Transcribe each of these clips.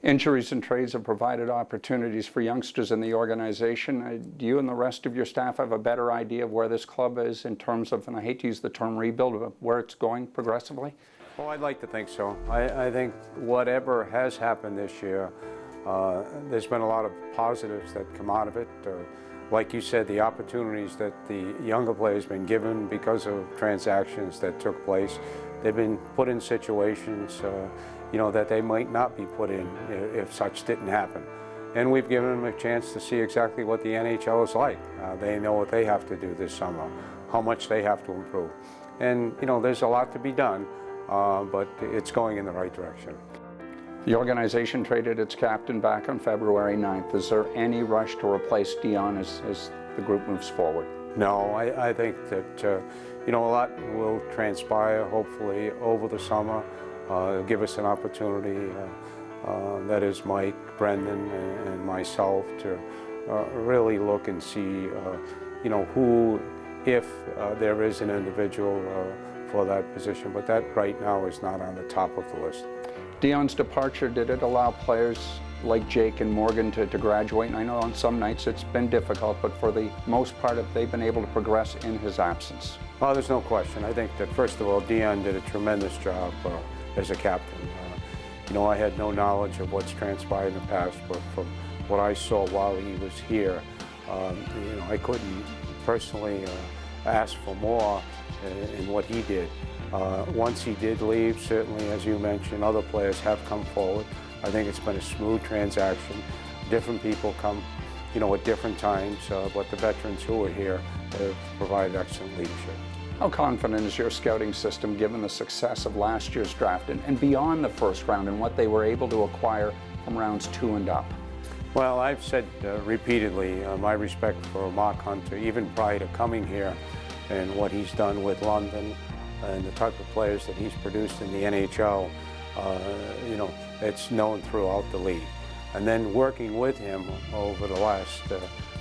Injuries and trades have provided opportunities for youngsters in the organization. Do you and the rest of your staff have a better idea of where this club is in terms of, and I hate to use the term rebuild, but where it's going progressively? Well, I'd like to think so. I think whatever has happened this year, there's been a lot of positives that come out of it. Like you said, the opportunities that the younger players have been given because of transactions that took place, they've been put in situations that they might not be put in if such didn't happen. And we've given them a chance to see exactly what the NHL is like. They know what they have to do this summer, how much they have to improve. And there's a lot to be done, but it's going in the right direction. The organization traded its captain back on February 9th. Is there any rush to replace Dion as the group moves forward? No, I think that a lot will transpire hopefully over the summer. Give us an opportunity, that is Mike, Brendan, and myself, to really look and see, who, if there is an individual for that position. But that right now is not on the top of the list. Dion's departure, did it allow players like Jake and Morgan to graduate? And I know on some nights it's been difficult, but for the most part, they've been able to progress in his absence. Well, there's no question. I think that, first of all, Dion did a tremendous job as a captain. I had no knowledge of what's transpired in the past, but from what I saw while he was here, I couldn't personally ask for more in what he did. Once he did leave, certainly, as you mentioned, other players have come forward. I think it's been a smooth transaction. Different people come, at different times, but the veterans who are here have provided excellent leadership. How confident is your scouting system given the success of last year's draft and beyond the first round and what they were able to acquire from rounds 2 and up? Well, I've said repeatedly my respect for Mark Hunter, even prior to coming here, and what he's done with London and the type of players that he's produced in the NHL. It's known throughout the league. And then working with him over the last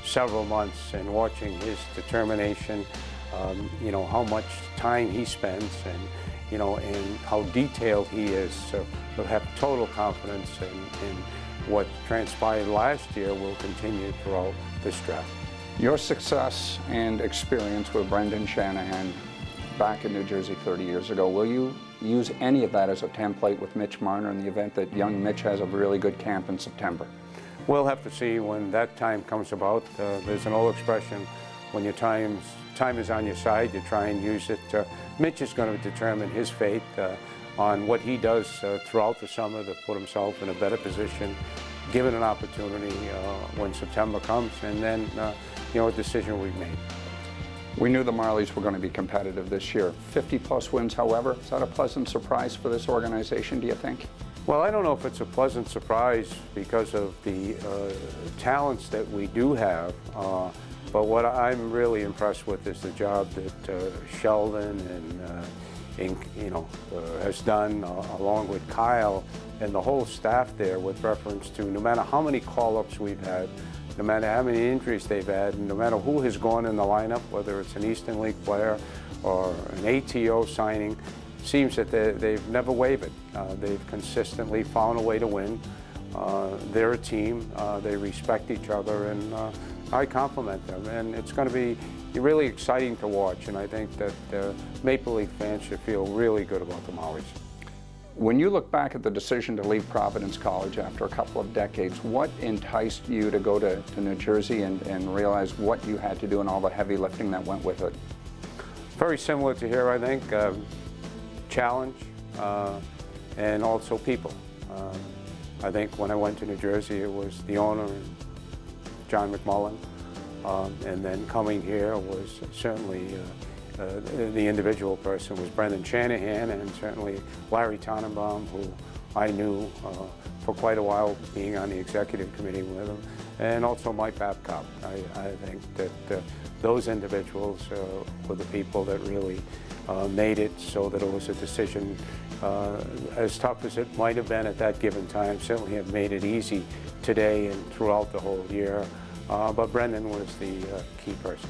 several months and watching his determination, how much time he spends, and how detailed he is. So we'll have total confidence in what transpired last year will continue throughout this draft. Your success and experience with Brendan Shanahan back in New Jersey 30 years ago, will you use any of that as a template with Mitch Marner in the event that young Mitch has a really good camp in September? We'll have to see when that time comes about. There's an old expression, when your time is on your side, you try and use it. Mitch is going to determine his fate on what he does throughout the summer to put himself in a better position, given an opportunity when September comes, and then a decision we've made. We knew the Marlies were going to be competitive this year. 50-plus wins, however, is that a pleasant surprise for this organization, do you think? Well, I don't know if it's a pleasant surprise because of the talents that we do have, but what I'm really impressed with is the job that Sheldon has done, along with Kyle and the whole staff there, with reference to no matter how many call-ups we've had, no matter how many injuries they've had, and no matter who has gone in the lineup, whether it's an Eastern League player or an ATO signing, it seems that they've never wavered. They've consistently found a way to win. They're a team. They respect each other, and I compliment them. And it's going to be really exciting to watch, and I think that Maple Leaf fans should feel really good about the Marlies. When you look back at the decision to leave Providence College after a couple of decades, what enticed you to go to New Jersey and realize what you had to do and all the heavy lifting that went with it? Very similar to here, I think. Challenge and also people. I think when I went to New Jersey, it was the owner, John McMullen, and then coming here was certainly the individual person was Brendan Shanahan, and certainly Larry Tannenbaum, who I knew for quite a while, being on the executive committee with him, and also Mike Babcock. I think that those individuals were the people that really made it so that it was a decision, as tough as it might have been at that given time, certainly have made it easy today and throughout the whole year. But Brendan was the key person.